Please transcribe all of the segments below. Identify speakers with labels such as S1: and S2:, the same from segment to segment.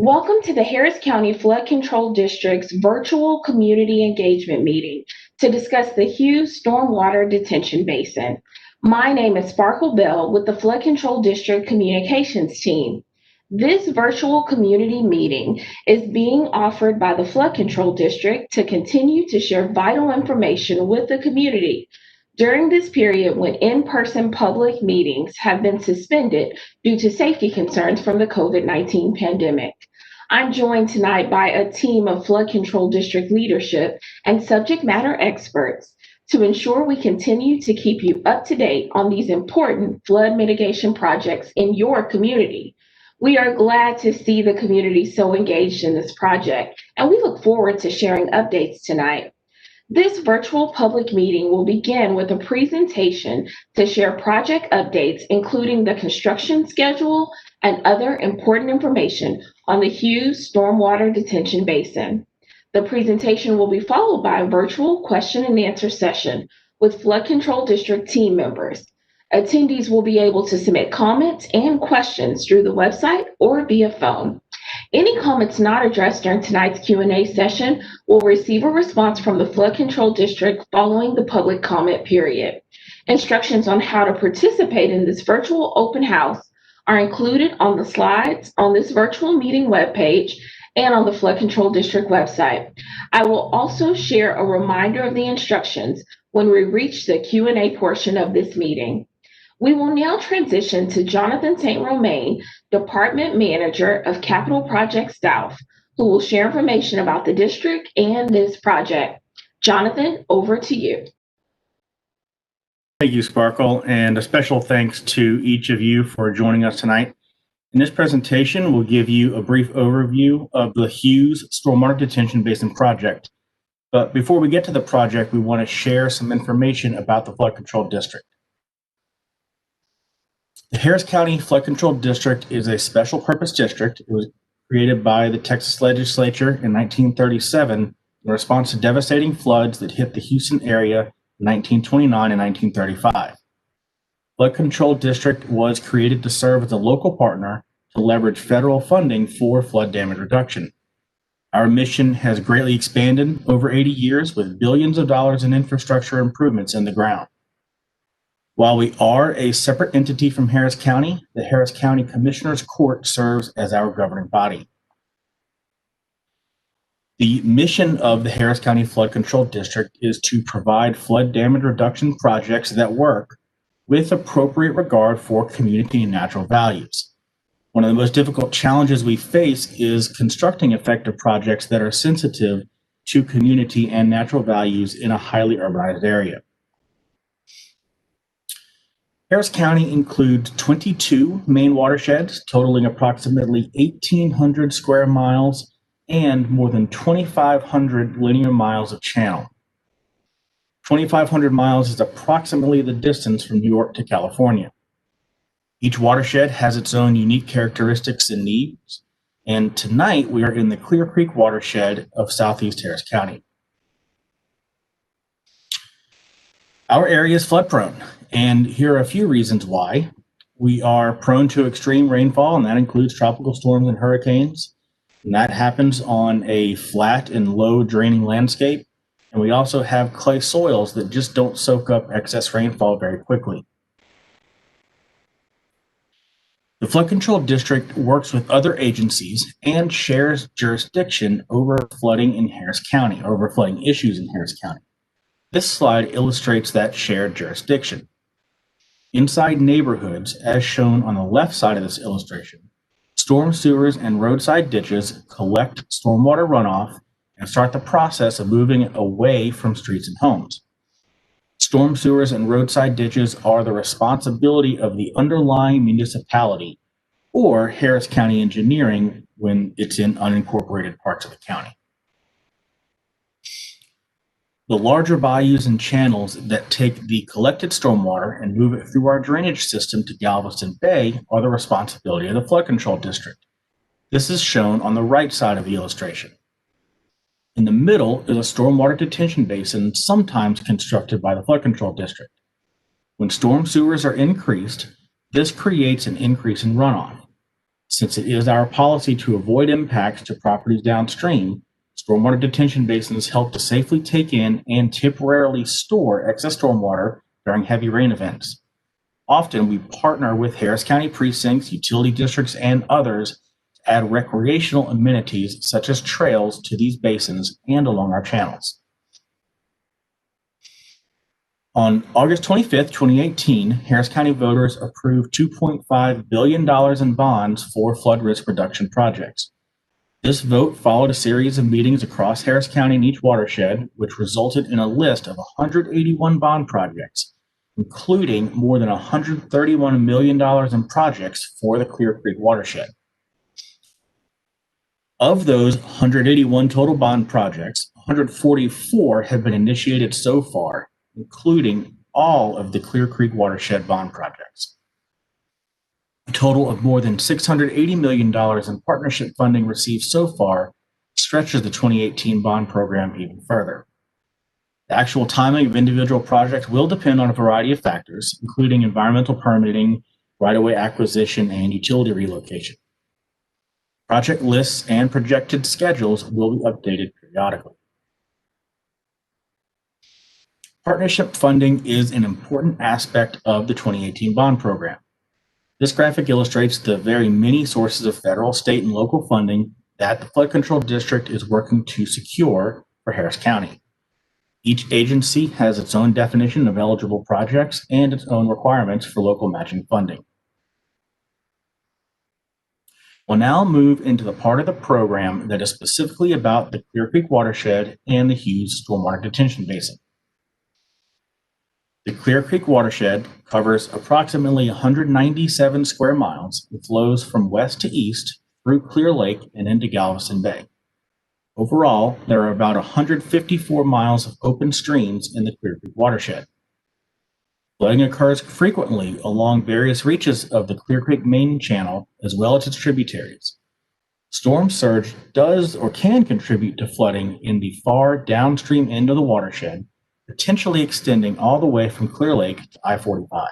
S1: Welcome to the Harris County Flood Control District's virtual community engagement meeting to discuss the Hughes Stormwater Detention Basin. My name is Sparkle Bell with the Flood Control District Communications team. This virtual community meeting is being offered by the Flood Control District to continue to share vital information with the community during this period when in-person public meetings have been suspended due to safety concerns from the COVID-19 pandemic. I'm joined tonight by a team of Flood Control District leadership and subject matter experts to ensure we continue to keep you up to date on these important flood mitigation projects in your community. We are glad to see the community so engaged in this project, and we look forward to sharing updates tonight. This virtual public meeting will begin with a presentation to share project updates, including the construction schedule and other important information on the Hughes Stormwater Detention Basin. The presentation will be followed by a virtual question and answer session with Flood Control District team members. Attendees will be able to submit comments and questions through the website or via phone. Any comments not addressed during tonight's Q&A session will receive a response from the Flood Control District following the public comment period. Instructions on how to participate in this virtual open house are included on the slides on this virtual meeting webpage and on the Flood Control District website. I will also share a reminder of the instructions when we reach the Q&A portion of this meeting. We will now transition to Jonathan St. Romain, Department Manager of Capital Projects South, who will share information about the district and this project. Jonathan, over to you.
S2: Thank you, Sparkle, and a special thanks to each of you for joining us tonight. In this presentation, we'll give you a brief overview of the Hughes Stormwater Detention Basin project. But before we get to the project, we want to share some information about the Flood Control District. The Harris County Flood Control District is a special purpose district. It was created by the Texas legislature in 1937 in response to devastating floods that hit the Houston area in 1929 and 1935. Flood Control District was created to serve as a local partner to leverage federal funding for flood damage reduction. Our mission has greatly expanded over 80 years with billions of dollars in infrastructure improvements in the ground. While we are a separate entity from Harris County, the Harris County Commissioners Court serves as our governing body. The mission of the Harris County Flood Control District is to provide flood damage reduction projects that work with appropriate regard for community and natural values. One of the most difficult challenges we face is constructing effective projects that are sensitive to community and natural values in a highly urbanized area. Harris County includes 22 main watersheds, totaling approximately 1,800 square miles and more than 2,500 linear miles of channel. 2,500 miles is approximately the distance from New York to California. Each watershed has its own unique characteristics and needs, and tonight we are in the Clear Creek watershed of Southeast Harris County. Our area is flood prone, and here are a few reasons why. We are prone to extreme rainfall, and that includes tropical storms and hurricanes. And that happens on a flat and low draining landscape. And we also have clay soils that just don't soak up excess rainfall very quickly. The Flood Control District works with other agencies and shares jurisdiction over flooding in Harris County, or over flooding issues in Harris County. This slide illustrates that shared jurisdiction. Inside neighborhoods, as shown on the left side of this illustration, storm sewers and roadside ditches collect stormwater runoff and start the process of moving it away from streets and homes. Storm sewers and roadside ditches are the responsibility of the underlying municipality or Harris County Engineering when it's in unincorporated parts of the county. The larger bayous and channels that take the collected stormwater and move it through our drainage system to Galveston Bay are the responsibility of the Flood Control District. This is shown on the right side of the illustration. In the middle is a stormwater detention basin, sometimes constructed by the Flood Control District. When storm sewers are increased, this creates an increase in runoff. Since it is our policy to avoid impacts to properties downstream, stormwater detention basins help to safely take in and temporarily store excess stormwater during heavy rain events. Often, we partner with Harris County precincts, utility districts, and others to add recreational amenities such as trails to these basins and along our channels. On August 25th, 2018, Harris County voters approved $2.5 billion in bonds for flood risk reduction projects. This vote followed a series of meetings across Harris County and each watershed, which resulted in a list of 181 bond projects, including more than $131 million in projects for the Clear Creek watershed. Of those 181 total bond projects, 144 have been initiated so far, including all of the Clear Creek watershed bond projects. A total of more than $680 million in partnership funding received so far stretches the 2018 bond program even further. The actual timing of individual projects will depend on a variety of factors, including environmental permitting, right-of-way acquisition, and utility relocation. Project lists and projected schedules will be updated periodically. Partnership funding is an important aspect of the 2018 bond program. This graphic illustrates the very many sources of federal, state, and local funding that the Flood Control District is working to secure for Harris County. Each agency has its own definition of eligible projects and its own requirements for local matching funding. We'll now move into the part of the program that is specifically about the Clear Creek watershed and the Hughes Stormwater Detention Basin. The Clear Creek watershed covers approximately 197 square miles and flows from west to east through Clear Lake and into Galveston Bay. Overall, there are about 154 miles of open streams in the Clear Creek watershed. Flooding occurs frequently along various reaches of the Clear Creek main channel as well as its tributaries. Storm surge does or can contribute to flooding in the far downstream end of the watershed, potentially extending all the way from Clear Lake to I-45.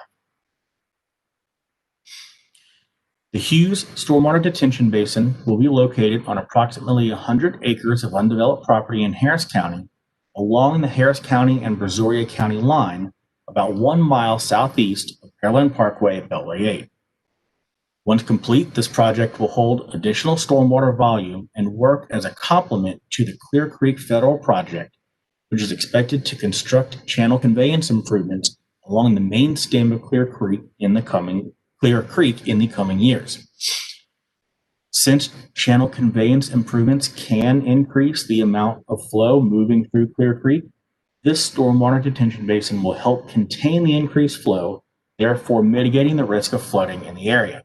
S2: The Hughes Stormwater Detention Basin will be located on approximately 100 acres of undeveloped property in Harris County along the Harris County and Brazoria County line, about 1 mile southeast of Pearland Parkway at Beltway 8. Once complete, this project will hold additional stormwater volume and work as a complement to the Clear Creek federal project, which is expected to construct channel conveyance improvements along the main stem of Clear Creek in the coming years. Since channel conveyance improvements can increase the amount of flow moving through Clear Creek, this stormwater detention basin will help contain the increased flow, therefore mitigating the risk of flooding in the area.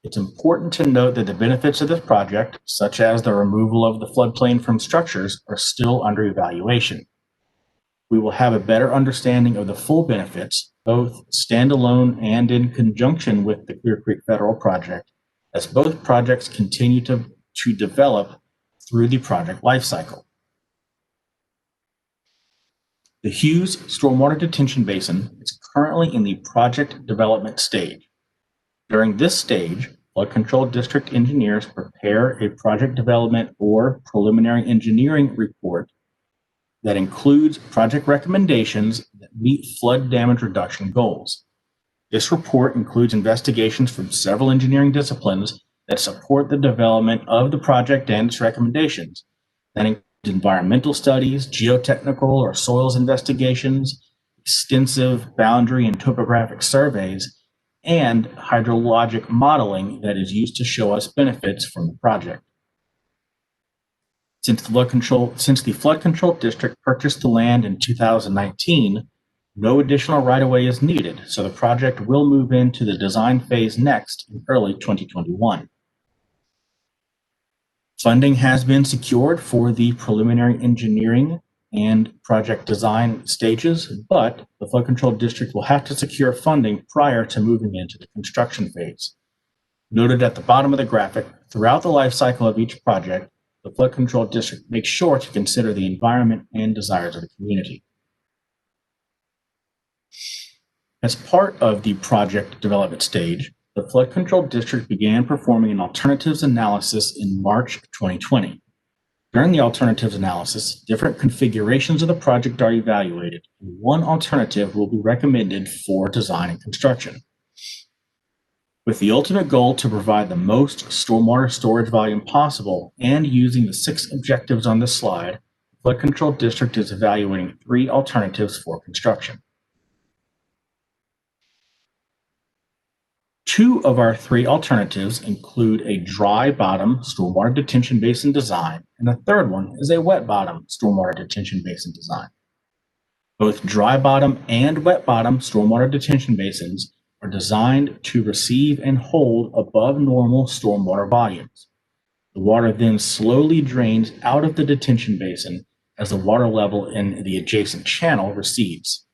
S2: It's important to note that the benefits of this project, such as the removal of the floodplain from structures, are still under evaluation. We will have a better understanding of the full benefits, both standalone and in conjunction with the Clear Creek Federal project, as both projects continue to develop through the project lifecycle. The Hughes Stormwater Detention Basin is currently in the project development stage. During this stage, Flood Control District engineers prepare a project development or preliminary engineering report that includes project recommendations that meet flood damage reduction goals. This report includes investigations from several engineering disciplines that support the development of the project and its recommendations. That includes environmental studies, geotechnical or soils investigations, extensive boundary and topographic surveys, and hydrologic modeling that is used to show us benefits from the project. Since the Flood Control District purchased the land in 2019, no additional right-of-way is needed, so the project will move into the design phase next in early 2021. Funding has been secured for the preliminary engineering and project design stages, but the Flood Control District will have to secure funding prior to moving into the construction phase. Noted at the bottom of the graphic, throughout the life cycle of each project, the Flood Control District makes sure to consider the environment and desires of the community. As part of the project development stage, the Flood Control District began performing an alternatives analysis in March 2020. During the alternatives analysis, different configurations of the project are evaluated, and one alternative will be recommended for design and construction. With the ultimate goal to provide the most stormwater storage volume possible and using the 6 objectives on this slide, the Flood Control District is evaluating 3 alternatives for construction. 2 of our 3 alternatives include a dry bottom stormwater detention basin design, and the third one is a wet bottom stormwater detention basin design. Both dry bottom and wet bottom stormwater detention basins are designed to receive and hold above normal stormwater volumes. The water then slowly drains out of the detention basin as the water level in the adjacent channel recedes.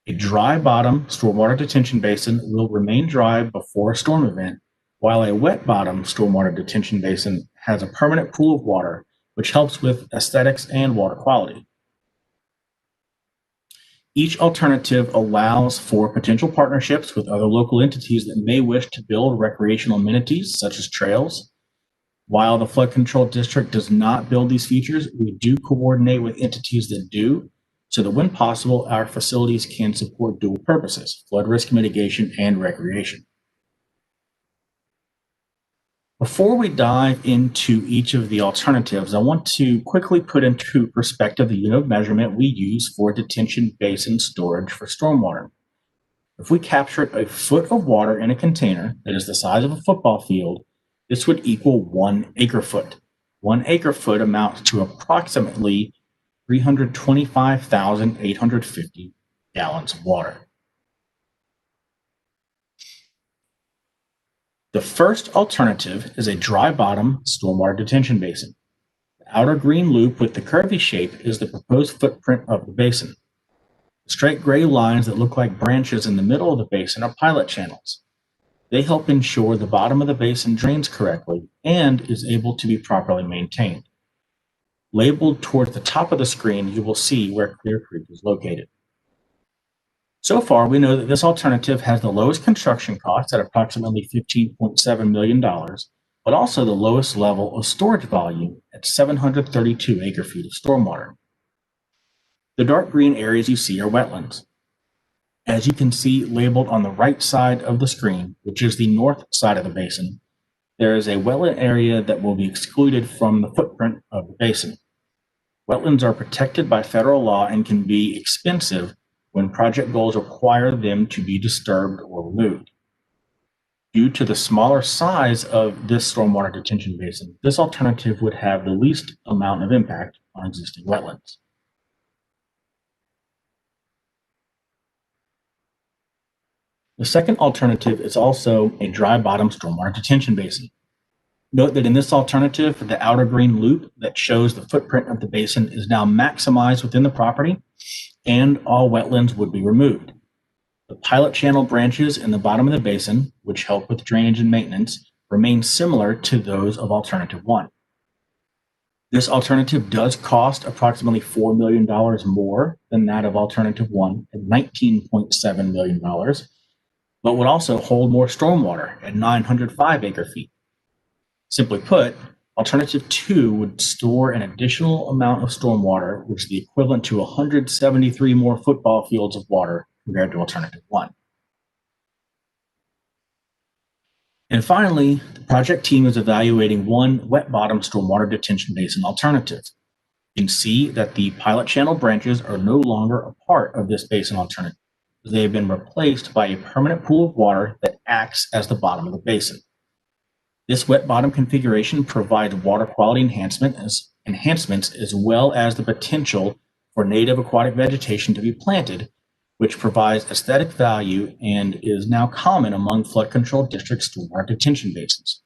S2: A dry bottom stormwater detention basin will remain dry before a storm event, while a wet bottom stormwater detention basin has a permanent pool of water, which helps with aesthetics and water quality. Each alternative allows for potential partnerships with other local entities that may wish to build recreational amenities such as trails. While the Flood Control District does not build these features, we do coordinate with entities that do, so that when possible, our facilities can support dual purposes, flood risk mitigation and recreation. Before we dive into each of the alternatives, I want to quickly put into perspective the unit of measurement we use for detention basin storage for stormwater. If we captured a foot of water in a container that is the size of a football field, this would equal 1 acre foot. 1 acre foot amounts to approximately 325,850 gallons of water. The first alternative is a dry bottom stormwater detention basin. The outer green loop with the curvy shape is the proposed footprint of the basin. The straight gray lines that look like branches in the middle of the basin are pilot channels. They help ensure the bottom of the basin drains correctly and is able to be properly maintained. Labeled towards the top of the screen, you will see where Clear Creek is located. So far, we know that this alternative has the lowest construction costs at approximately $15.7 million, but also the lowest level of storage volume at 732 acre-feet of stormwater. The dark green areas you see are wetlands. As you can see labeled on the right side of the screen, which is the north side of the basin, there is a wetland area that will be excluded from the footprint of the basin. Wetlands are protected by federal law and can be expensive when project goals require them to be disturbed or removed. Due to the smaller size of this stormwater detention basin, this alternative would have the least amount of impact on existing wetlands. The second alternative is also a dry bottom stormwater detention basin. Note that in this alternative, the outer green loop that shows the footprint of the basin is now maximized within the property, and all wetlands would be removed. The pilot channel branches in the bottom of the basin, which help with drainage and maintenance, remain similar to those of Alternative 1. This alternative does cost approximately $4 million more than that of Alternative 1 at $19.7 million, but would also hold more stormwater at 905 acre-feet. Simply put, Alternative 2 would store an additional amount of stormwater, which is the equivalent to 173 more football fields of water compared to Alternative 1. And finally, the project team is evaluating one wet bottom stormwater detention basin alternative. You can see that the pilot channel branches are no longer a part of this basin alternative. They have been replaced by a permanent pool of water that acts as the bottom of the basin. This wet bottom configuration provides water quality enhancements as well as the potential for native aquatic vegetation to be planted, which provides aesthetic value and is now common among flood control district stormwater detention basins.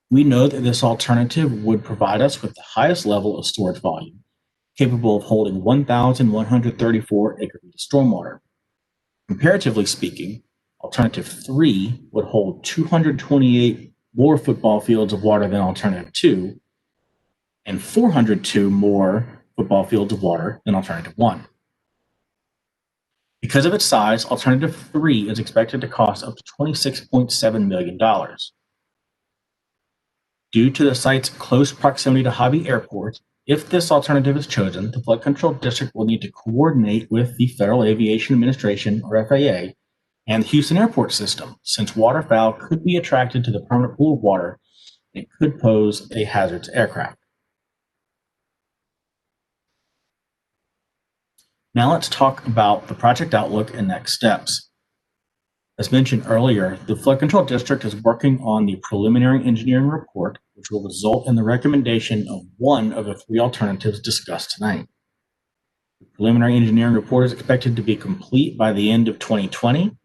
S2: We know that this alternative would provide us with the highest level of storage volume, capable of holding 1,134 acre-feet of stormwater. Comparatively speaking, Alternative 3 would hold 228 more football fields of water than Alternative 2 and 402 more football fields of water than Alternative 1. Because of its size, Alternative 3 is expected to cost up to $26.7 million. Due to the site's close proximity to Hobby Airport, if this alternative is chosen, the Flood Control District will need to coordinate with the Federal Aviation Administration, or FAA, and the Houston Airport System, since waterfowl could be attracted to the permanent pool of water and it could pose a hazard to aircraft. Now let's talk about the project outlook and next steps. As mentioned earlier, the Flood Control District is working on the preliminary engineering report, which will result in the recommendation of one of the three alternatives discussed tonight. The preliminary engineering report is expected to be complete by the end of 2020,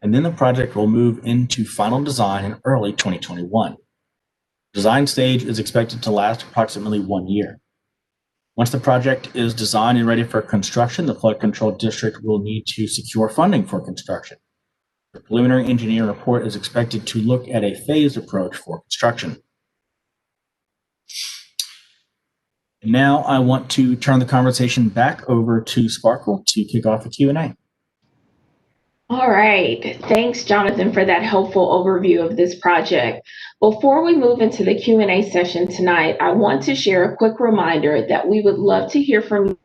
S2: and then the project will move into final design in early 2021. Design stage is expected to last approximately 1 year. Once the project is designed and ready for construction, the Flood Control District will need to secure funding for construction. The preliminary engineering report is expected to look at a phased approach for construction. Now I want to turn the conversation back over to Sparkle to kick off the Q&A.
S1: All right. Thanks, Jonathan, for that helpful overview of this project. Before we move into the Q&A session tonight, I want to share a quick reminder that we would love to hear from you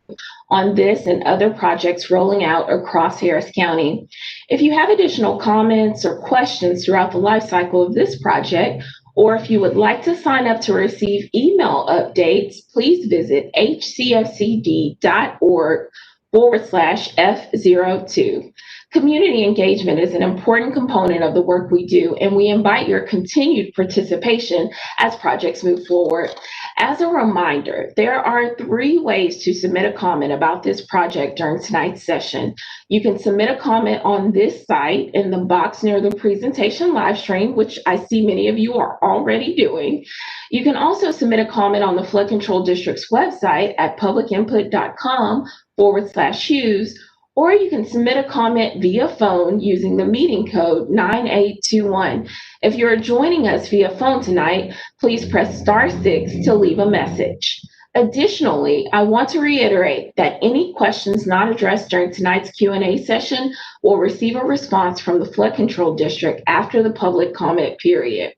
S1: on this and other projects rolling out across Harris County. If you have additional comments or questions throughout the life cycle of this project, or if you would like to sign up to receive email updates, please visit hcfcd.org/F02. Community engagement is an important component of the work we do, and we invite your continued participation as projects move forward. As a reminder, there are 3 ways to submit a comment about this project during tonight's session. You can submit a comment on this site in the box near the presentation live stream, which I see many of you are already doing. You can also submit a comment on the Flood Control District's website at publicinput.com/Hughes, or you can submit a comment via phone using the meeting code 9821. If you're joining us via phone tonight, please press *6 to leave a message. Additionally, I want to reiterate that any questions not addressed during tonight's Q&A session will receive a response from the Flood Control District after the public comment period.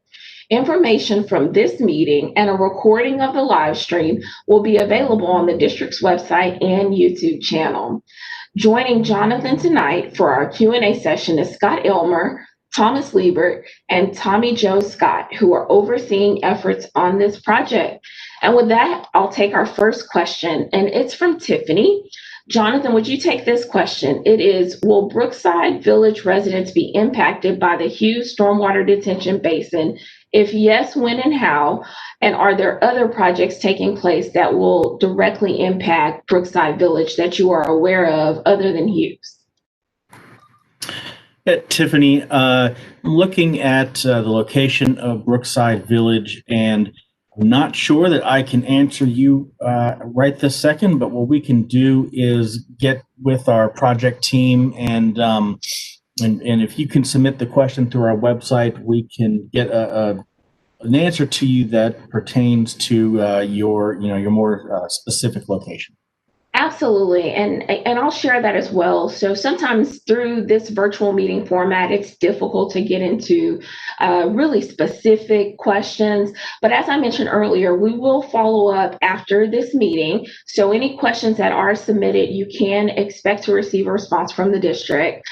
S1: Information from this meeting and a recording of the live stream will be available on the district's website and YouTube channel. Joining Jonathan tonight for our Q&A session is Scott Elmer, Thomas Liebert, and Tommy Jo Scott, who are overseeing efforts on this project. And with that, I'll take our first question, and it's from Tiffany. Jonathan, would you take this question? It is, will Brookside Village residents be impacted by the Hughes Stormwater Detention Basin? If yes, when and how? And are there other projects taking place that will directly impact Brookside Village that you are aware of other than Hughes?
S2: Yeah, Tiffany, I'm looking at the location of Brookside Village, and I'm not sure that I can answer you right this second, but what we can do is get with our project team, and if you can submit the question through our website, we can get an answer to you that pertains to your more specific location.
S1: Absolutely, and I'll share that as well. So sometimes through this virtual meeting format, it's difficult to get into really specific questions. But as I mentioned earlier, we will follow up after this meeting. So any questions that are submitted, you can expect to receive a response from the district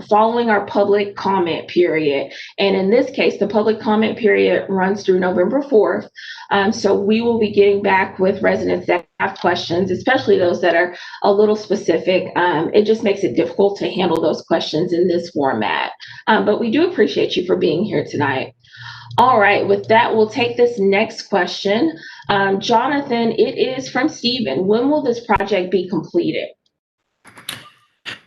S1: following our public comment period. And in this case, the public comment period runs through November 4th. So we will be getting back with residents that have questions, especially those that are a little specific. It just makes it difficult to handle those questions in this format. But we do appreciate you for being here tonight. All right, with that, we'll take this next question. Jonathan, it is from Stephen. When will this project be completed?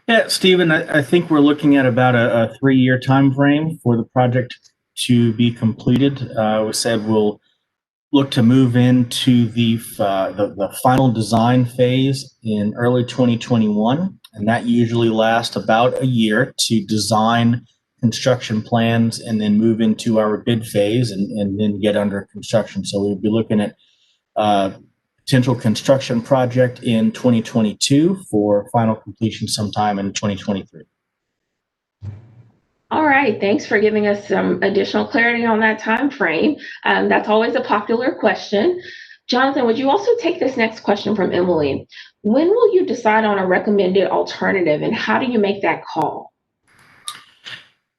S2: Yeah, Stephen, I think we're looking at about a 3-year time frame for the project to be completed. We said we'll look to move into the final design phase in early 2021, and that usually lasts about a year to design construction plans and then move into our bid phase and then get under construction. So we'll be looking at potential construction project in 2022 for final completion sometime in 2023.
S1: All right, thanks for giving us some additional clarity on that time frame. That's always a popular question. Jonathan, would you also take this next question from Emily? When will you decide on a recommended alternative, and how do you make that call?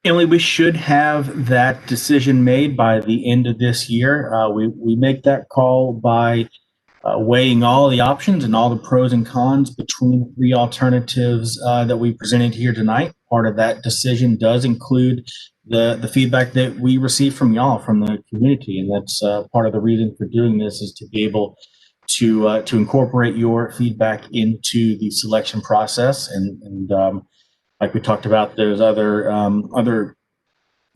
S2: Emily, we should have that decision made by the end of this year. We make that call by weighing all the options and all the pros and cons between the three alternatives that we presented here tonight. Part of that decision does include the feedback that we receive from y'all, from the community, and that's part of the reason for doing this, is to be able to incorporate your feedback into the selection process. And like we talked about, there's other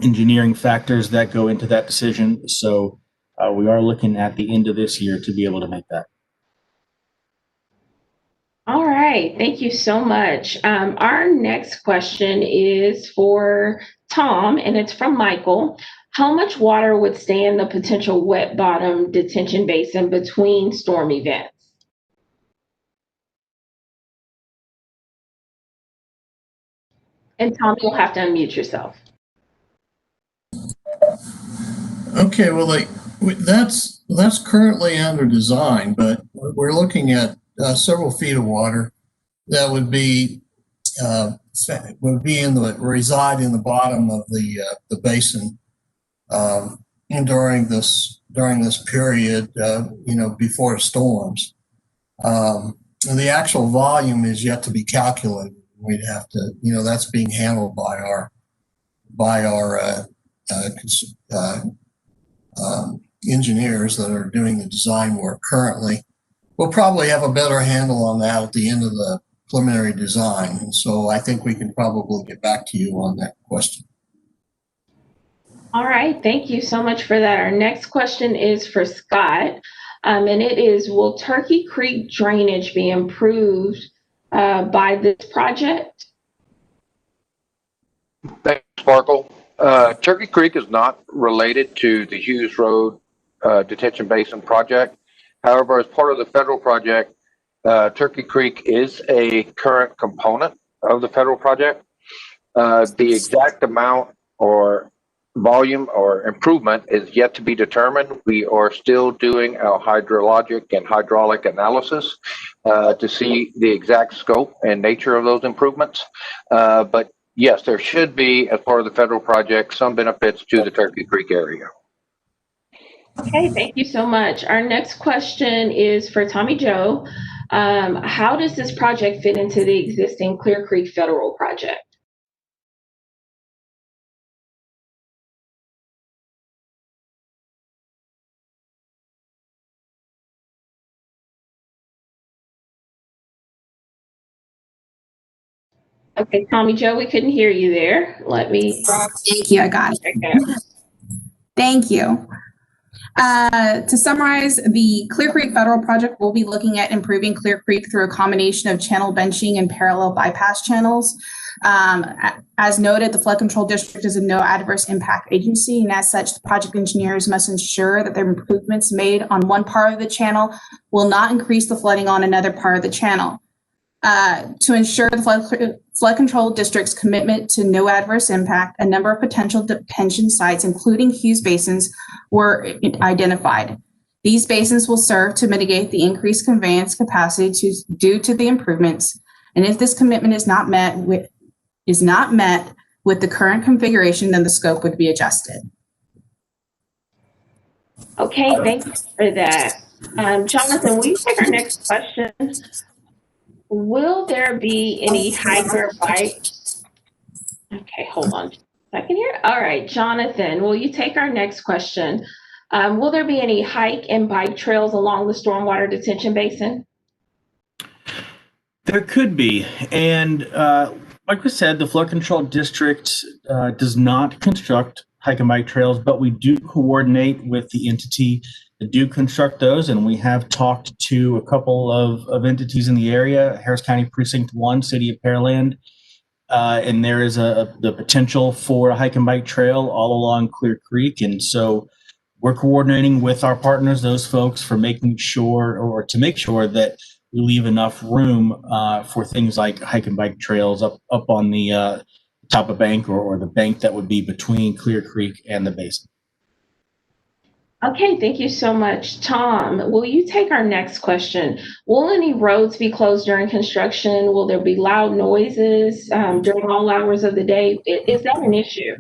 S2: engineering factors that go into that decision. So we are looking at the end of this year to be able to make that.
S1: All right, thank you so much. Our next question is for Tom, and it's from Michael. How much water would stay in the potential wet bottom detention basin between storm events? And Tom, you'll have to unmute yourself.
S3: Okay, well, that's currently under design, but we're looking at several feet of water that would reside in the bottom of the basin and during this period, before our storms. The actual volume is yet to be calculated. We'd have to, that's being handled by our engineers that are doing the design work currently. We'll probably have a better handle on that at the end of the preliminary design. And so I think we can probably get back to you on that question.
S1: All right, thank you so much for that. Our next question is for Scott, and it is, will Turkey Creek drainage be improved by this project?
S4: Thanks, Sparkle. Turkey Creek is not related to the Hughes Road Detention Basin project. However, as part of the federal project, Turkey Creek is a current component of the federal project. The exact amount or volume or improvement is yet to be determined. We are still doing our hydrologic and hydraulic analysis to see the exact scope and nature of those improvements. But yes, there should be, as part of the federal project, some benefits to the Turkey Creek area.
S1: Okay, thank you so much. Our next question is for Tommy Joe. How does this project fit into the existing Clear Creek federal project? Okay, Tommy Joe, we couldn't hear you there. Let me.
S5: Thank you, I got it.
S1: Okay.
S5: Thank you. To summarize, the Clear Creek Federal Project will be looking at improving Clear Creek through a combination of channel benching and parallel bypass channels. As noted, the Flood Control District is a no adverse impact agency, and as such, the project engineers must ensure that the improvements made on one part of the channel will not increase the flooding on another part of the channel. To ensure the Flood Control District's commitment to no adverse impact, a number of potential detention sites, including Hughes basins, were identified. These basins will serve to mitigate the increased conveyance capacity due to the improvements, and if this commitment is not met with the current configuration, then the scope would be adjusted.
S1: Okay, thank you for that. Jonathan, will you take our next question? Will there be any hike or bike? Okay, hold on a second here. All right, Jonathan, will you take our next question? Will there be any hike and bike trails along the stormwater detention basin?
S2: There could be. And like we said, the Flood Control District does not construct hike and bike trails, but we do coordinate with the entity that do construct those. And we have talked to a couple of entities in the area, Harris County Precinct 1, City of Pearland. And there is the potential for a hike and bike trail all along Clear Creek. And so We're coordinating with our partners, those folks, for making sure, or to make sure that we leave enough room for things like hike and bike trails up on the top of bank or the bank that would be between Clear Creek and the basin.
S1: Okay, thank you so much. Tom, will you take our next question? Will any roads be closed during construction? Will there be loud noises during all hours of the day? Is that an issue?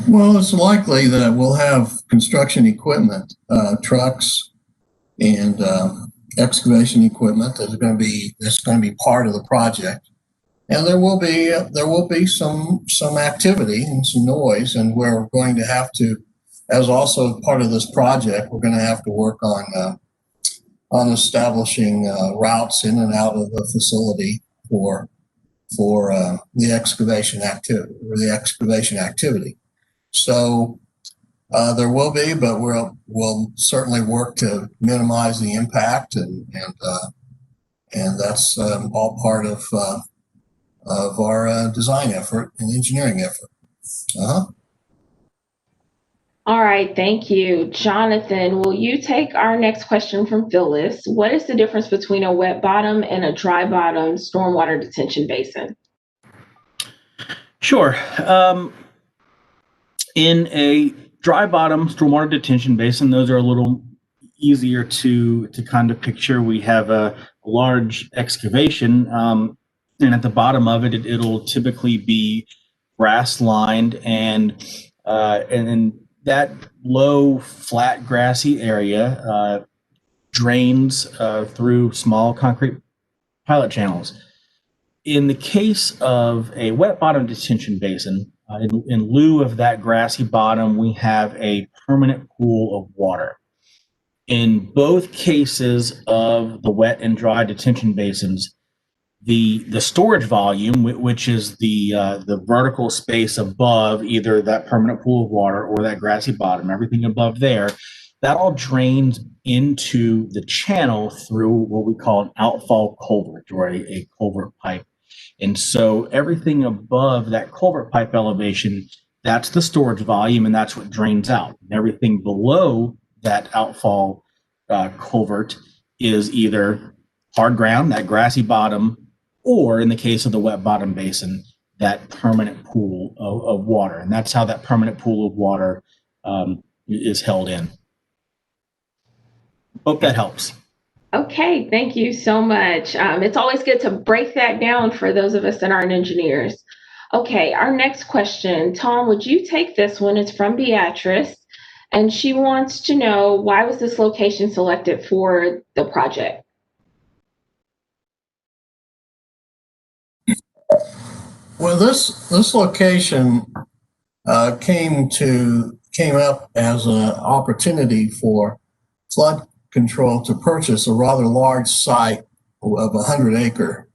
S3: Well, it's likely that we'll have construction equipment, trucks and excavation equipment that's going to be part of the project. And there will be some activity and some noise, and we're going to have to, as also part of this project, we're going to have to work on establishing routes in and out of the facility for the excavation activity. So there will be, but we'll certainly work to minimize the impact, and that's all part of our design effort and engineering effort.
S1: All right, thank you. Jonathan, will you take our next question from Phyllis? What is the difference between a wet bottom and a dry bottom stormwater detention basin?
S2: Sure. In a dry bottom stormwater detention basin, those are a little easier to kind of picture. We have a large excavation, and at the bottom of it, it'll typically be grass lined, and that low, flat, grassy area drains through small concrete pilot channels. In the case of a wet bottom detention basin, in lieu of that grassy bottom, we have a permanent pool of water. In both cases of the wet and dry detention basins, the storage volume, which is the vertical space above either that permanent pool of water or that grassy bottom, everything above there, that all drains into the channel through what we call an outfall culvert, or a culvert pipe. And so everything above that culvert pipe elevation, that's the storage volume, and that's what drains out. And everything below that outfall culvert is either hard ground, that grassy bottom, or in the case of the wet bottom basin, that permanent pool of water. And that's how that permanent pool of water is held in. Hope that helps.
S1: Okay, thank you so much. It's always good to break that down for those of us that aren't engineers. Okay, our next question. Tom, would you take this one? It's from Beatrice, and she wants to know, why was this location selected for the project?
S3: Well, this location came up as an opportunity for flood control to purchase a rather large site of 100 acres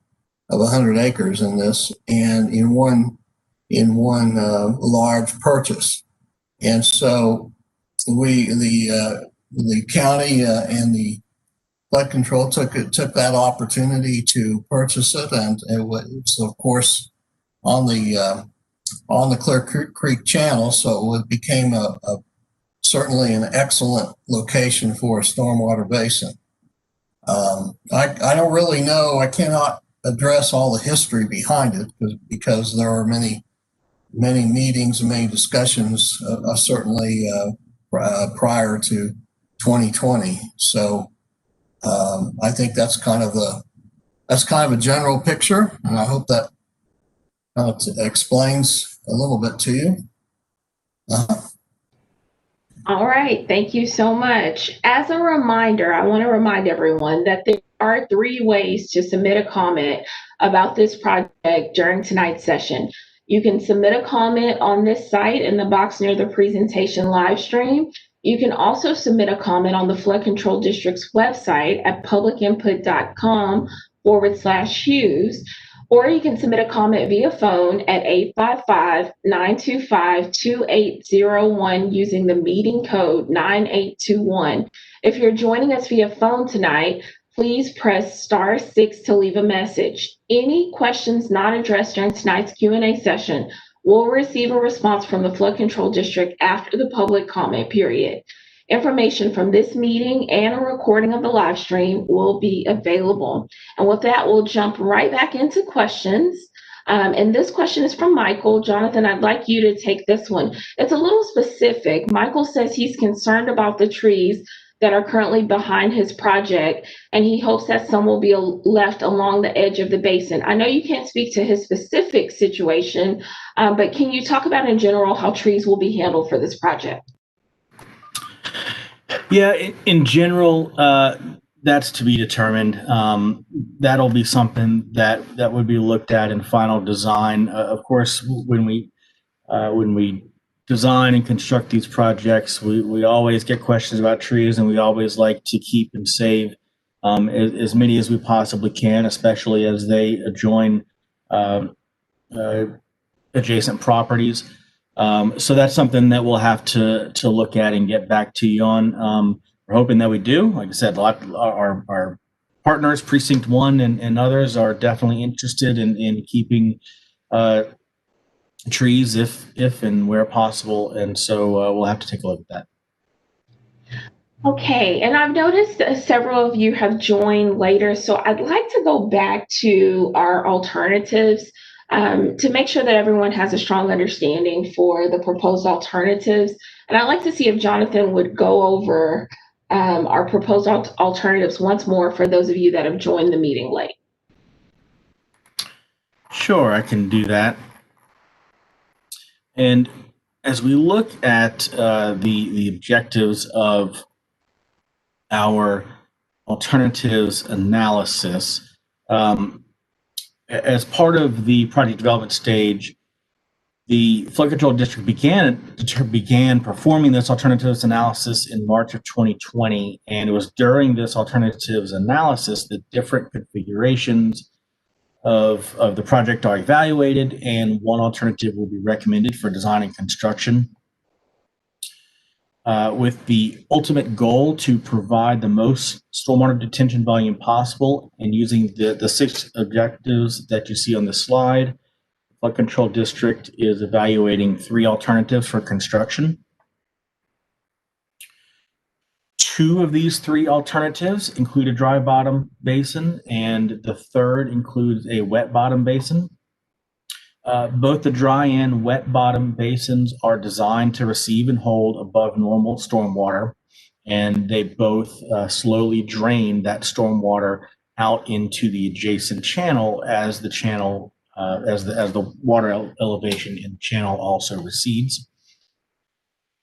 S3: in this, and in one large purchase. And so the county and the flood control took that opportunity to purchase it, and it was, of course, on the Clear Creek channel, so it became certainly an excellent location for a stormwater basin. I don't really know. I cannot address all the history behind it because there are many meetings and many discussions, certainly prior to 2020. So I think that's kind of a general picture, and I hope that explains a little bit to you.
S1: All right, thank you so much. As a reminder, I want to remind everyone that there are 3 ways to submit a comment about this project during tonight's session. You can submit a comment on this site in the box near the presentation live stream. You can also submit a comment on the Flood Control District's website at publicinput.com/Hughes. Or you can submit a comment via phone at 855-925-2801 using the meeting code 9821. If you're joining us via phone tonight, please press *6 to leave a message. Any questions not addressed during tonight's Q&A session will receive a response from the Flood Control District after the public comment period. Information from this meeting and a recording of the live stream will be available. And with that, we'll jump right back into questions. And this question is from Michael. Jonathan, I'd like you to take this one. It's a little specific. Michael says he's concerned about the trees that are currently behind his project, and he hopes that some will be left along the edge of the basin. I know you can't speak to his specific situation, but can you talk about in general how trees will be handled for this project?
S2: Yeah, in general, that's to be determined. That'll be something that would be looked at in final design. Of course, when we design and construct these projects, we always get questions about trees, and we always like to keep and save as many as we possibly can, especially as they adjoin adjacent properties. So that's something that we'll have to look at and get back to you on. We're hoping that we do. Like I said, our partners, Precinct 1 and others, are definitely interested in keeping trees if and where possible, and so we'll have to take a look at that.
S1: Okay, and I've noticed that several of you have joined later, so I'd like to go back to our alternatives to make sure that everyone has a strong understanding for the proposed alternatives. And I'd like to see if Jonathan would go over our proposed alternatives once more for those of you that have joined the meeting late.
S2: Sure, I can do that. And as we look at the objectives of our alternatives analysis, as part of the project development stage, the Flood Control District began performing this alternatives analysis in March of 2020, and it was during this alternatives analysis that different configurations of the project are evaluated, and one alternative will be recommended for design and construction, with the ultimate goal to provide the most stormwater detention volume possible. And using the 6 objectives that you see on the slide, the Flood Control District is evaluating 3 alternatives for construction. 2 of these 3 alternatives include a dry bottom basin, and the third includes a wet bottom basin. Both the dry and wet bottom basins are designed to receive and hold above normal stormwater, and they both slowly drain that stormwater out into the adjacent channel as the channel as the water elevation in the channel also recedes.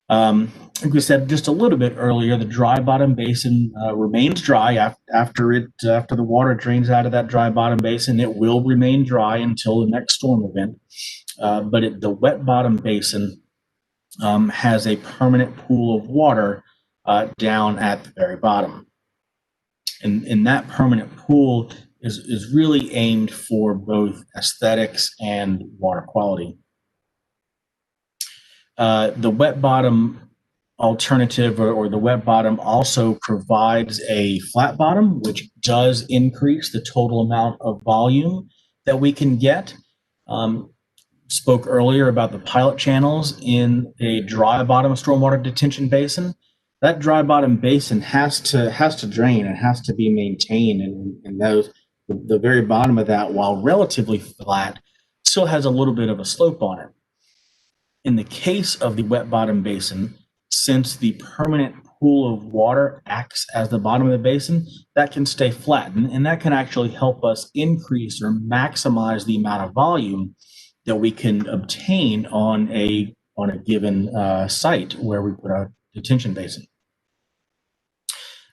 S2: Like we said just a little bit earlier, the dry bottom basin remains dry after the water drains out of that dry bottom basin. It will remain dry until the next storm event. But the wet bottom basin has a permanent pool of water down at the very bottom, and that permanent pool is really aimed for both aesthetics and water quality. The wet bottom alternative or the wet bottom also provides a flat bottom, which does increase the total amount of volume that we can get. Spoke earlier about the pilot channels in a dry bottom stormwater detention basin. That dry bottom basin has to drain and has to be maintained, and the very bottom of that, while relatively flat, still has a little bit of a slope on it. In the case of the wet bottom basin, since the permanent pool of water acts as the bottom of the basin, that can stay flat, and that can actually help us increase or maximize the amount of volume that we can obtain on a given site where we put our detention basin.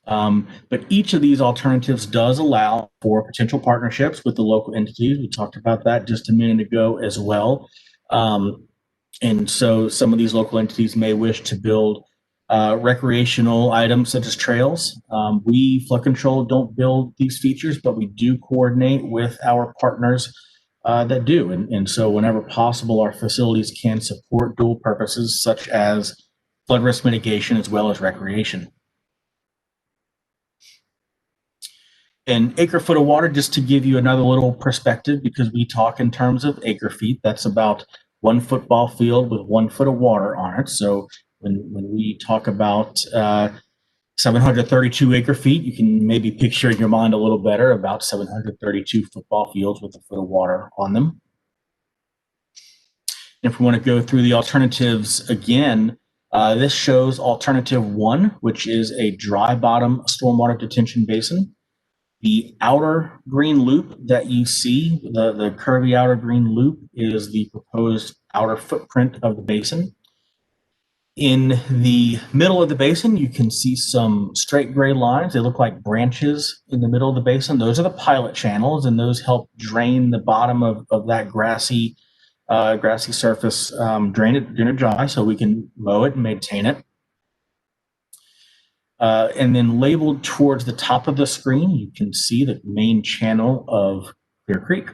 S2: But each of these alternatives does allow for potential partnerships with the local entities. We talked about that just a minute ago as well. And so some of these local entities may wish to build recreational items such as trails. We, Flood Control, don't build these features, but we do coordinate with our partners that do. And so whenever possible, our facilities can support dual purposes such as flood risk mitigation as well as recreation. An acre foot of water, just to give you another little perspective, because we talk in terms of acre feet, that's about one football field with 1 foot of water on it. So when we talk about 732 acre feet, you can maybe picture in your mind a little better about 732 football fields with a foot of water on them. If we want to go through the alternatives again, this shows alternative 1, which is a dry bottom stormwater detention basin. The outer green loop that you see, the curvy outer green loop, is the proposed outer footprint of the basin. In the middle of the basin, you can see some straight gray lines. They look like branches in the middle of the basin. Those are the pilot channels, and those help drain the bottom of that grassy surface, drain it dry so we can mow it and maintain it. And then labeled towards the top of the screen, you can see the main channel of Clear Creek.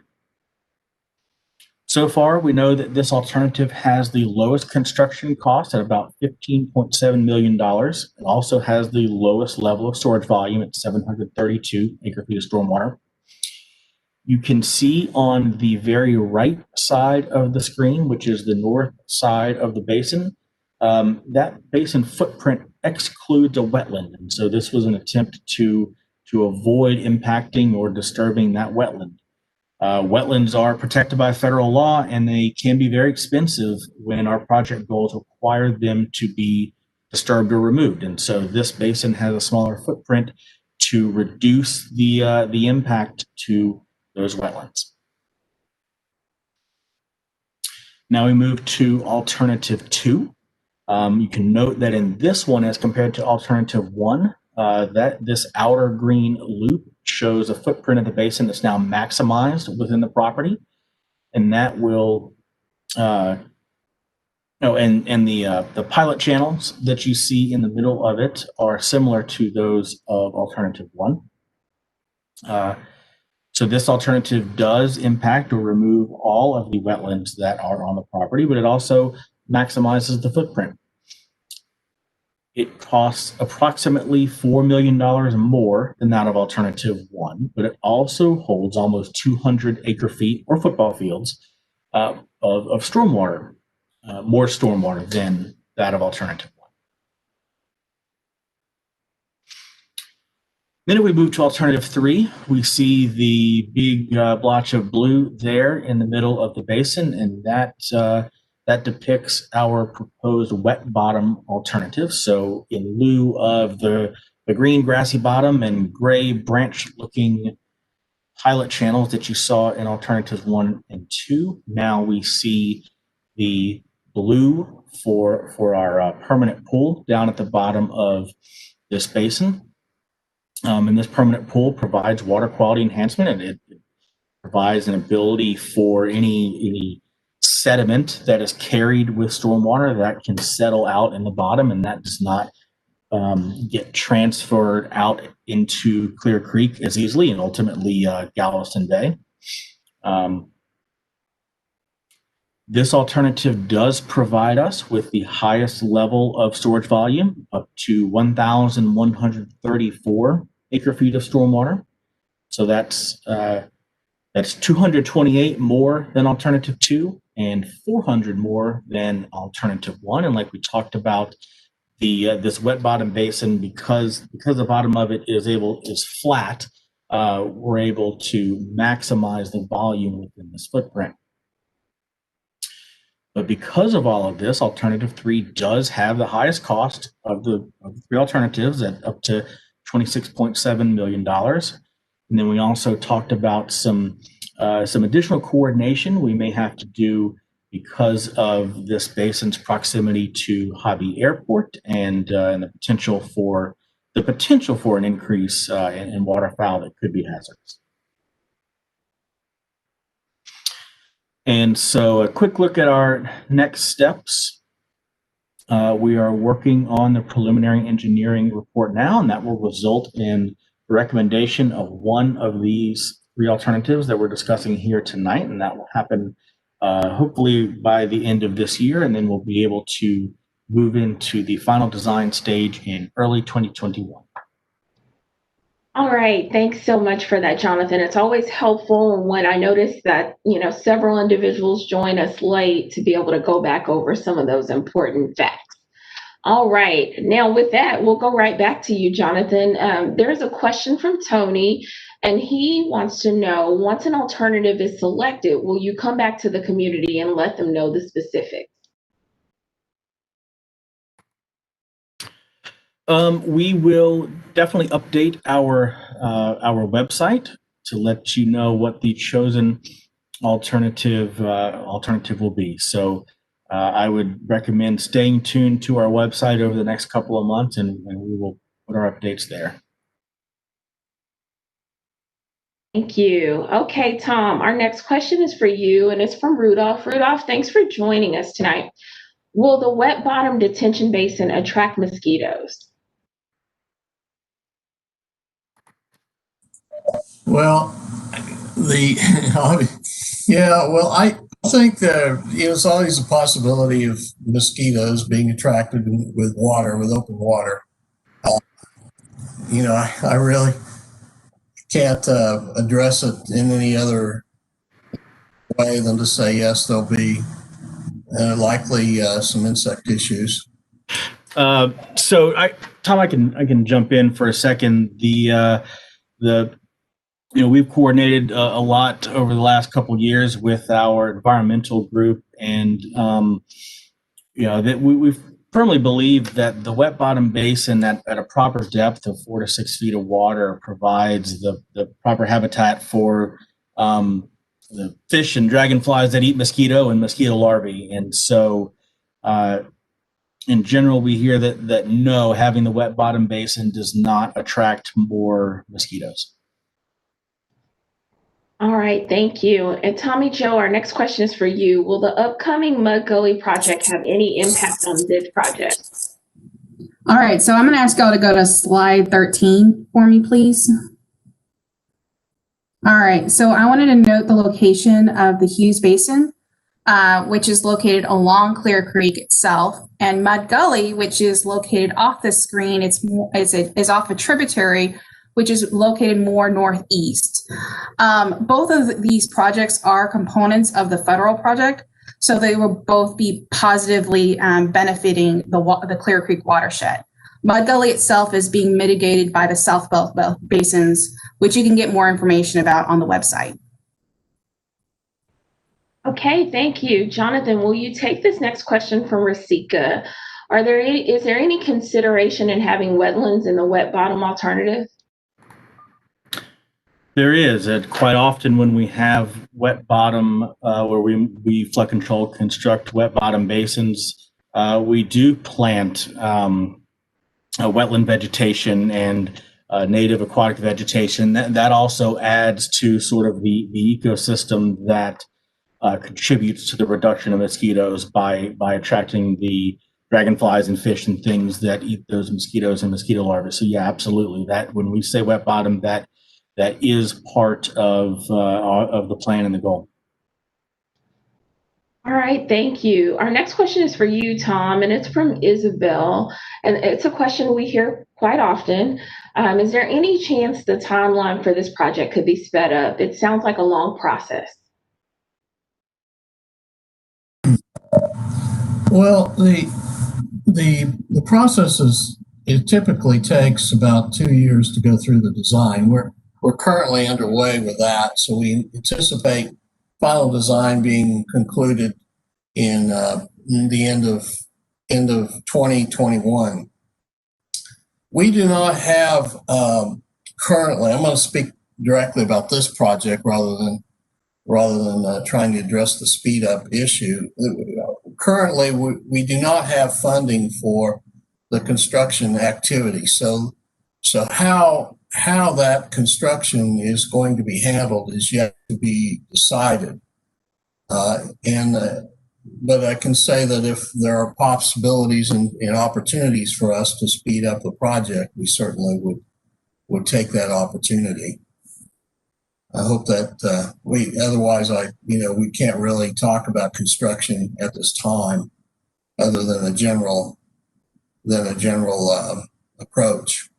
S2: So far, we know that this alternative has the lowest construction cost at about $15.7 million. It also has the lowest level of storage volume at 732 acre feet of stormwater. You can see on the very right side of the screen, which is the north side of the basin, that basin footprint excludes a wetland. And so this was an attempt to avoid impacting or disturbing that wetland. Wetlands are protected by federal law, and they can be very expensive when our project goals require them to be disturbed or removed. And so this basin has a smaller footprint to reduce the impact to those wetlands. Now we move to alternative 2. You can note that in this one, as compared to alternative 1, that this outer green loop shows a footprint of the basin that's now maximized within the property, and that will the pilot channels that you see in the middle of it are similar to those of alternative 1. So this alternative does impact or remove all of the wetlands that are on the property, but it also maximizes the footprint. It costs approximately $4 million more than that of alternative 1, but it also holds almost 200 acre feet or football fields of stormwater, more stormwater than that of alternative 1. Then if we move to alternative 3, we see the big blotch of blue there in the middle of the basin, and that depicts our proposed wet bottom alternative. So in lieu of the green grassy bottom and gray branch looking pilot channels that you saw in alternatives 1 and 2, now we see the blue for our permanent pool down at the bottom of this basin. And this permanent pool provides water quality enhancement, and it provides an ability for any sediment that is carried with stormwater that can settle out in the bottom, and that does not get transferred out into Clear Creek as easily, and ultimately Galveston Bay. This alternative does provide us with the highest level of storage volume, up to 1,134 acre feet of stormwater. So that's 228 more than alternative 2 and 400 more than alternative 1. And like we talked about, this wet bottom basin, because the bottom of it is flat, we're able to maximize the volume within this footprint. But because of all of this, alternative 3 does have the highest cost of the 3 alternatives at up to $26.7 million. And then we also talked about some additional coordination we may have to do because of this basin's proximity to Hobby Airport and the potential for an increase in waterfowl that could be hazardous. And so a quick look at our next steps. We are working on the preliminary engineering report now, and that will result in the recommendation of one of these 3 alternatives that we're discussing here tonight, and that will happen hopefully by the end of this year, and then we'll be able to move into the final design stage in early 2021.
S1: All right, thanks so much for that, Jonathan. It's always helpful when I notice that, several individuals join us late to be able to go back over some of those important facts. All right, now with that, we'll go right back to you, Jonathan. There's a question from Tony, and he wants to know, once an alternative is selected, will you come back to the community and let them know the specifics?
S2: We will definitely update our website to let you know what the chosen alternative will be. So I would recommend staying tuned to our website over the next couple of months, and we will put our updates there.
S1: Thank you. Okay, Tom, our next question is for you, and it's from Rudolph. Rudolph, thanks for joining us tonight. Will the wet bottom detention basin attract mosquitoes?
S3: Well, the I think there's always a possibility of mosquitoes being attracted with water, with open water. I really can't address it in any other way than to say yes, there'll be likely some insect issues.
S2: Tom, I can jump in for a second. We've coordinated a lot over the last couple of years with our environmental group, and that we firmly believe that the wet bottom basin at a proper depth of 4 to 6 feet of water provides the proper habitat for the fish and dragonflies that eat mosquito and mosquito larvae. And so in general, we hear that no, having the wet bottom basin does not attract more mosquitoes.
S1: All right, thank you. And Tommy Joe, our next question is for you. Will the upcoming Mud Gully project have any impact on this project?
S5: All right, so I'm going to ask y'all to go to slide 13 for me, please. All right, so I wanted to note the location of the Hughes Basin, which is located along Clear Creek itself, and Mud Gully, which is located off the screen. It's off a tributary, which is located more northeast. Both of these projects are components of the federal project, so they will both be positively benefiting the Clear Creek watershed. Mud Gully itself is being mitigated by the South Belt basins, which you can get more information about on the website.
S1: Okay, thank you. Jonathan, will you take this next question from Rasika? Is there any consideration in having wetlands in the wet bottom alternative?
S2: There is. Quite often when we have wet bottom, where we flood control construct wet bottom basins, we do plant wetland vegetation and native aquatic vegetation. That also adds to sort of the ecosystem that contributes to the reduction of mosquitoes by attracting the dragonflies and fish and things that eat those mosquitoes and mosquito larvae. So yeah, absolutely. That when we say wet bottom, that is part of the plan and the goal.
S1: All right, thank you. Our next question is for you, Tom, and it's from Isabel. And it's a question we hear quite often. Is there any chance the timeline for this project could be sped up? It sounds like a long process.
S3: Well, the process it typically takes about 2 years to go through the design. We're currently underway with that, so we anticipate final design being concluded in the end of 2021. We do not have currently. I'm going to speak directly about this project rather than trying to address the speed up issue. Currently, we do not have funding for the construction activity. So how that construction is going to be handled is yet to be decided. But I can say that if there are possibilities and opportunities for us to speed up the project, we certainly would take that opportunity. I hope that otherwise we can't really talk about construction at this time other than a general approach.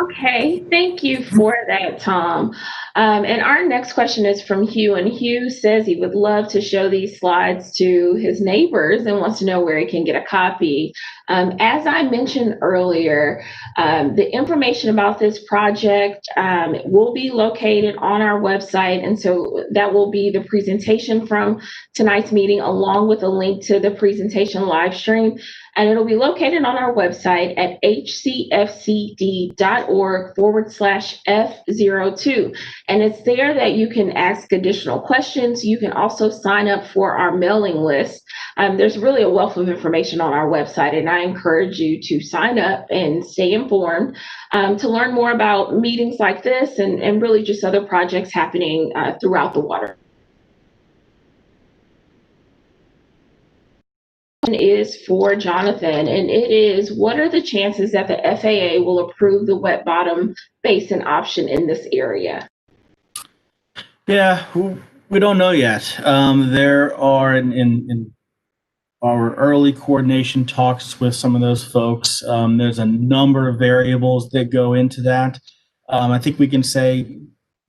S1: Okay, thank you for that, Tom. And our next question is from Hugh, and Hugh says he would love to show these slides to his neighbors and wants to know where he can get a copy. As I mentioned earlier, the information about this project will be located on our website, and so that will be the presentation from tonight's meeting along with a link to the presentation live stream. And it'll be located on our website at hcfcd.org/F02. And it's there that you can ask additional questions. You can also sign up for our mailing list. There's really a wealth of information on our website, and I encourage you to sign up and stay informed to learn more about meetings like this and really just other projects happening throughout the water. Is for Jonathan, and it is, what are the chances that the FAA will approve the wet bottom basin option in this area?
S2: Yeah, we don't know yet. There are in our early coordination talks with some of those folks. There's a number of variables that go into that. I think we can say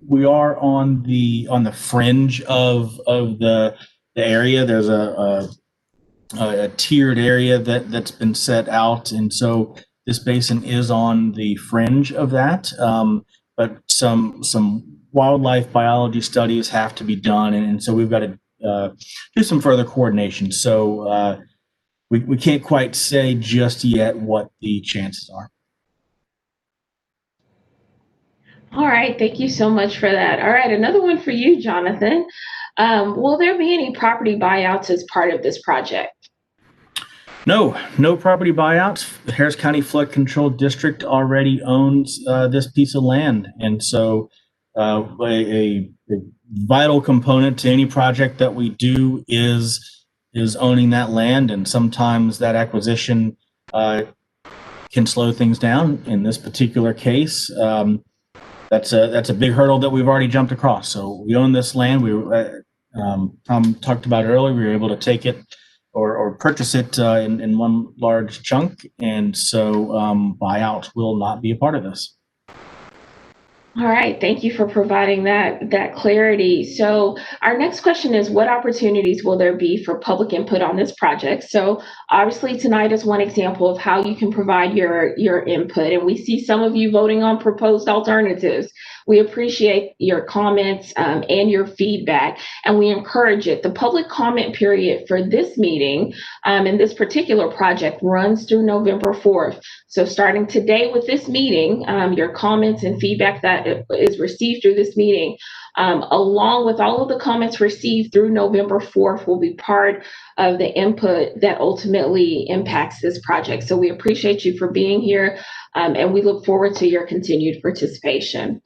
S2: we are on the fringe of the area. There's a tiered area that's been set out, and so this basin is on the fringe of that. But some wildlife biology studies have to be done, and so we've got to do some further coordination. So we can't quite say just yet what the chances are.
S1: All right, thank you so much for that. All right, another one for you, Jonathan. Will there be any property buyouts as part of this project?
S2: No property buyouts. The Harris County Flood Control District already owns this piece of land, and so a vital component to any project that we do is owning that land, and sometimes that acquisition can slow things down. In this particular case, that's a big hurdle that we've already jumped across. So we own this land. Tom talked about it earlier. We were able to take it or purchase it in one large chunk, and so buyout will not be a part of this.
S1: All right, thank you for providing that clarity. So our next question is, what opportunities will there be for public input on this project? So obviously tonight is one example of how you can provide your input, and we see some of you voting on proposed alternatives. We appreciate your comments and your feedback, and we encourage it. The public comment period for this meeting and this particular project runs through November 4th. So starting today with this meeting, your comments and feedback that is received through this meeting, along with all of the comments received through November 4th, will be part of the input that ultimately impacts this project. So we appreciate you for being here, and we look forward to your continued participation.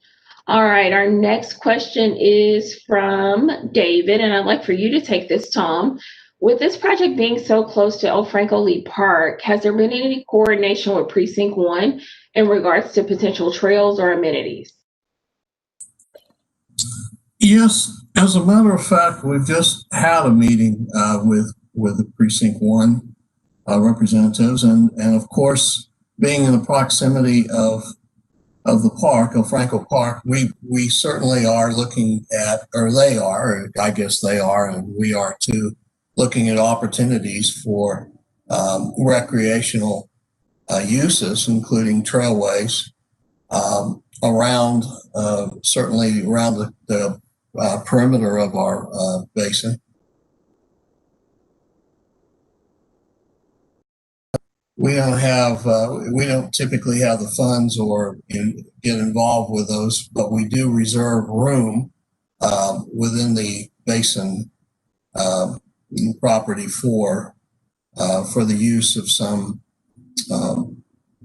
S1: All right, our next question is from David, and I'd like for you to take this, Tom. With this project being so close to El Franco Lee Park, has there been any coordination with Precinct 1 in regards to potential trails or amenities?
S3: Yes, as a matter of fact, we've just had a meeting with the Precinct 1 representatives, and of course, being in the proximity of the park, El Franco Park, we certainly are looking at, or they are, or I guess they are, and we are too, looking at opportunities for recreational uses, including trailways around, certainly around the perimeter of our basin. We don't typically have the funds or get involved with those, but we do reserve room within the basin property for the use of some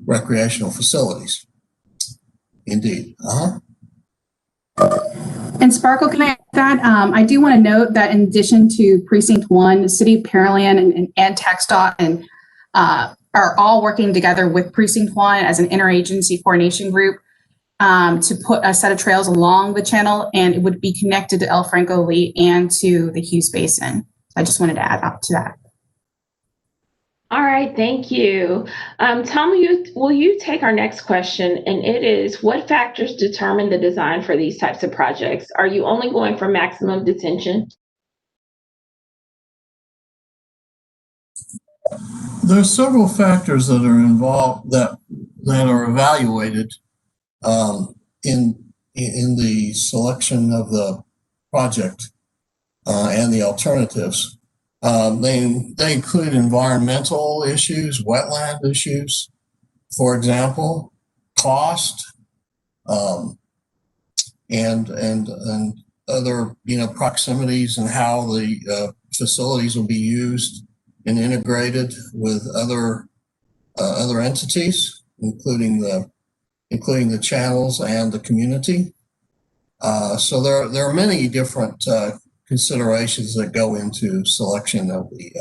S3: recreational facilities. Indeed.
S5: And Sparkle, can I add that? I do want to note that in addition to Precinct 1, the City of Pearland and TxDOT and are all working together with Precinct 1 as an interagency coordination group to put a set of trails along the channel, and it would be connected to El Franco Lee and to the Hughes Basin. I just wanted to add up to that.
S1: All right, thank you. Tom, will you take our next question? And it is, what factors determine the design for these types of projects? Are you only going for maximum detention?
S3: There's several factors that are involved that are evaluated in the selection of the project and the alternatives. They include environmental issues, wetland issues, for example, cost, um, and other proximities and how the facilities will be used and integrated with other entities, including the channels and the community. So there are many different considerations that go into selection of the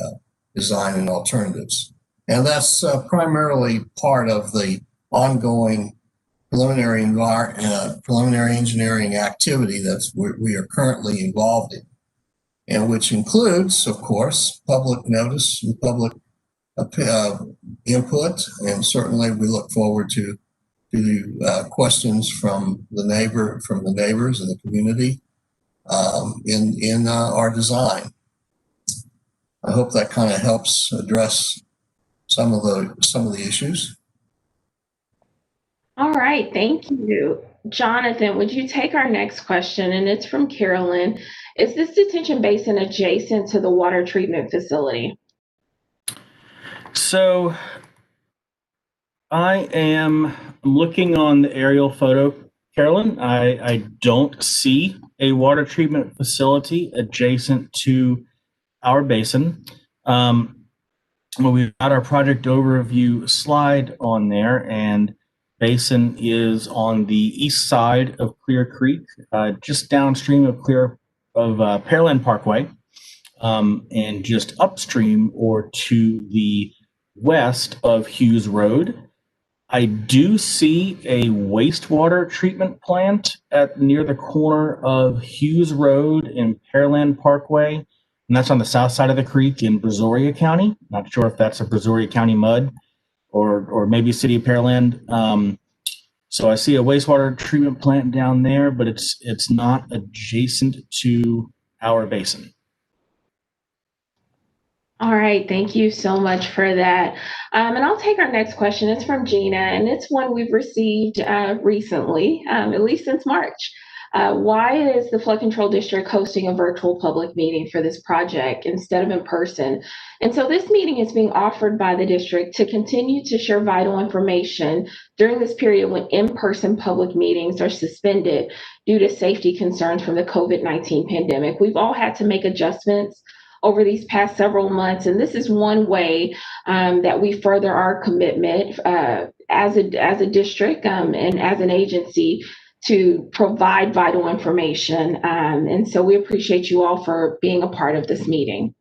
S3: design and alternatives. And that's primarily part of the ongoing preliminary engineering activity that we are currently involved in, and which includes, of course, public notice and public input. And certainly we look forward to questions from the neighbors and the community in our design. I hope that kind of helps address some of the issues.
S1: All right, thank you. Jonathan, would you take our next question? And it's from Carolyn. Is this detention basin adjacent to the water treatment facility?
S2: So I am looking on the aerial photo, Carolyn. I don't see a water treatment facility adjacent to our basin. Well, we've got our project overview slide on there, and basin is on the east side of Clear Creek, just downstream of Pearland Parkway, and just upstream or to the west of Hughes Road. I do see a wastewater treatment plant near the corner of Hughes Road and Pearland Parkway, and that's on the south side of the creek in Brazoria County. Not sure if that's a Brazoria County mud or maybe City of Pearland. So I see a wastewater treatment plant down there, but it's not adjacent to our basin.
S1: All right, thank you so much for that. And I'll take our next question. It's from Gina, and it's one we've received recently, at least since March. Why is the Flood Control District hosting a virtual public meeting for this project instead of in person? And so this meeting is being offered by the district to continue to share vital information during this period when in-person public meetings are suspended due to safety concerns from the COVID-19 pandemic. We've all had to make adjustments over these past several months, and this is one way that we further our commitment as a district and as an agency to provide vital information. And so we appreciate you all for being a part of this meeting.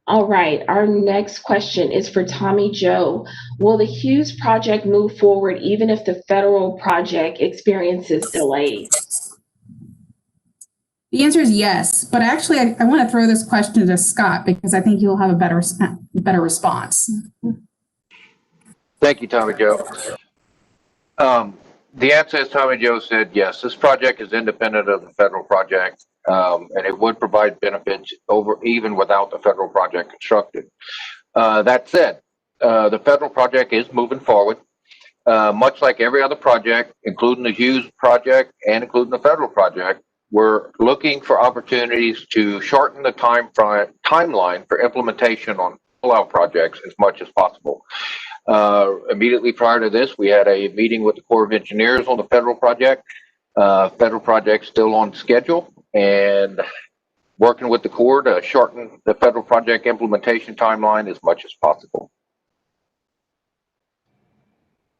S1: All right, our next question is for Tommy Joe. Will the Hughes project move forward even if the federal project experiences delays?
S5: The answer is yes, but actually I want to throw this question to Scott because I think he'll have a better response.
S4: Thank you, Tommy Joe. The answer, as Tommy Joe said, yes, this project is independent of the federal project, and it would provide benefits even without the federal project constructed. That said, the federal project is moving forward, much like every other project, including the Hughes project and including the federal project. We're looking for opportunities to shorten the timeline for implementation on all our projects as much as possible. Immediately prior to this, we had a meeting with the Corps of Engineers on the federal project. Federal project still on schedule, and working with the Corps to shorten the federal project implementation timeline as much as possible.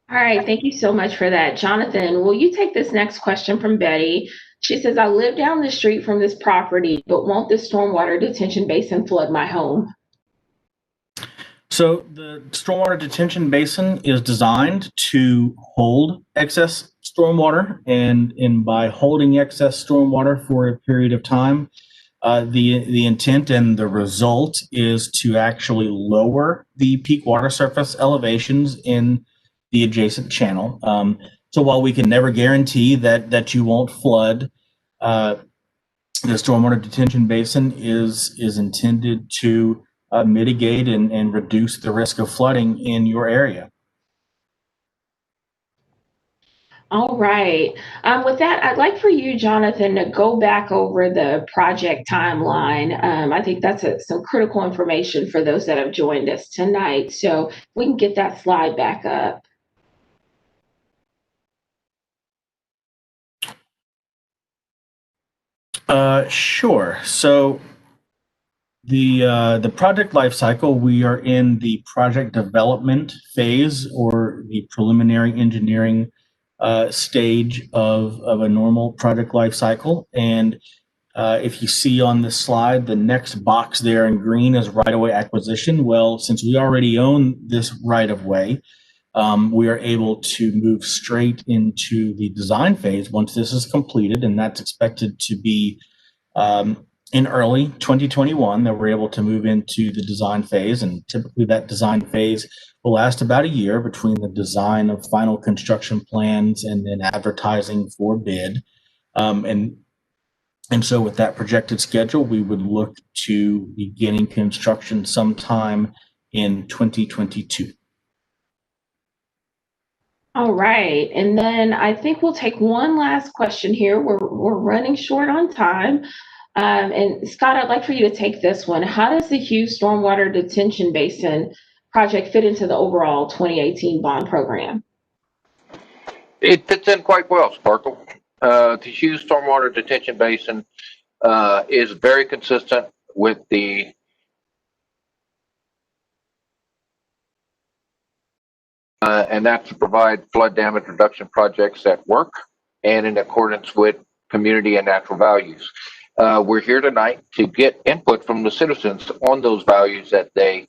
S1: All right, thank you so much for that. Jonathan, will you take this next question from Betty? She says, I live down the street from this property, but won't the stormwater detention basin flood my home?
S2: So the stormwater detention basin is designed to hold excess stormwater, and by holding excess stormwater for a period of time, The intent and the result is to actually lower the peak water surface elevations in the adjacent channel. So while we can never guarantee that you won't flood, the stormwater detention basin is intended to mitigate and reduce the risk of flooding in your area.
S1: All right. With that, I'd like for you, Jonathan, to go back over the project timeline. I think that's some critical information for those that have joined us tonight. So if we can get that slide back up.
S2: Sure. So the project life cycle, we are in the project development phase, or the preliminary engineering stage of a normal project life cycle. And if you see on this slide, the next box there in green is right-of-way acquisition. Well, since we already own this right-of-way, we are able to move straight into the design phase once this is completed, and that's expected to be in early 2021 that we're able to move into the design phase. And typically that design phase will last about a year between the design of final construction plans and then advertising for bid. And so with that projected schedule, we would look to beginning construction sometime in 2022.
S1: All right. And then I think we'll take one last question here. We're running short on time. And Scott, I'd like for you to take this one. How does the Hughes Stormwater Detention Basin project fit into the overall 2018 bond program?
S4: It fits in quite well, Sparkle. The Hughes Stormwater Detention Basin is very consistent with the and that's to provide flood damage reduction projects at work and in accordance with community and natural values. We're here tonight to get input from the citizens on those values that they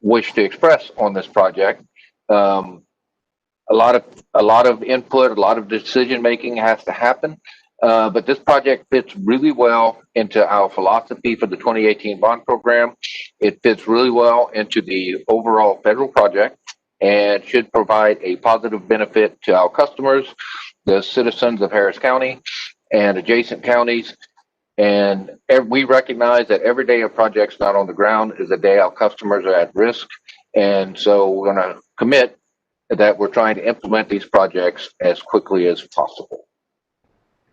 S4: wish to express on this project. A lot of input, a lot of decision making has to happen, but this project fits really well into our philosophy for the 2018 bond program. It fits really well into the overall federal project and should provide a positive benefit to our customers, the citizens of Harris County and adjacent counties. And we recognize that every day a project's not on the ground is a day our customers are at risk. And so we're going to commit that we're trying to implement these projects as quickly as possible.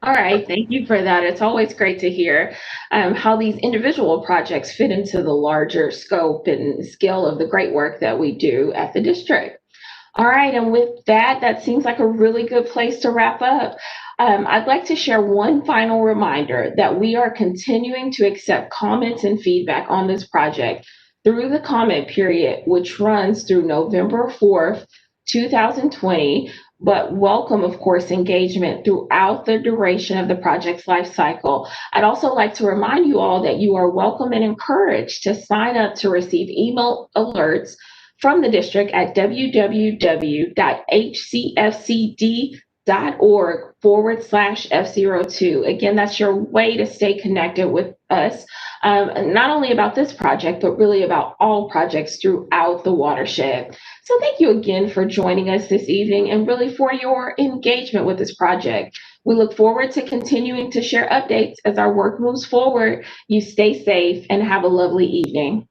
S1: All right, thank you for that. It's always great to hear how these individual projects fit into the larger scope and scale of the great work that we do at the district. All right, and with that, that seems like a really good place to wrap up. I'd like to share one final reminder that we are continuing to accept comments and feedback on this project through the comment period, which runs through November 4th, 2020, but welcome, of course, engagement throughout the duration of the project's life cycle. I'd also like to remind you all that you are welcome and encouraged to sign up to receive email alerts from the district at www.hcfcd.org/F02. Again, that's your way to stay connected with us, not only about this project, but really about all projects throughout the watershed. So thank you again for joining us this evening and really for your engagement with this project. We look forward to continuing to share updates as our work moves forward. You stay safe and have a lovely evening.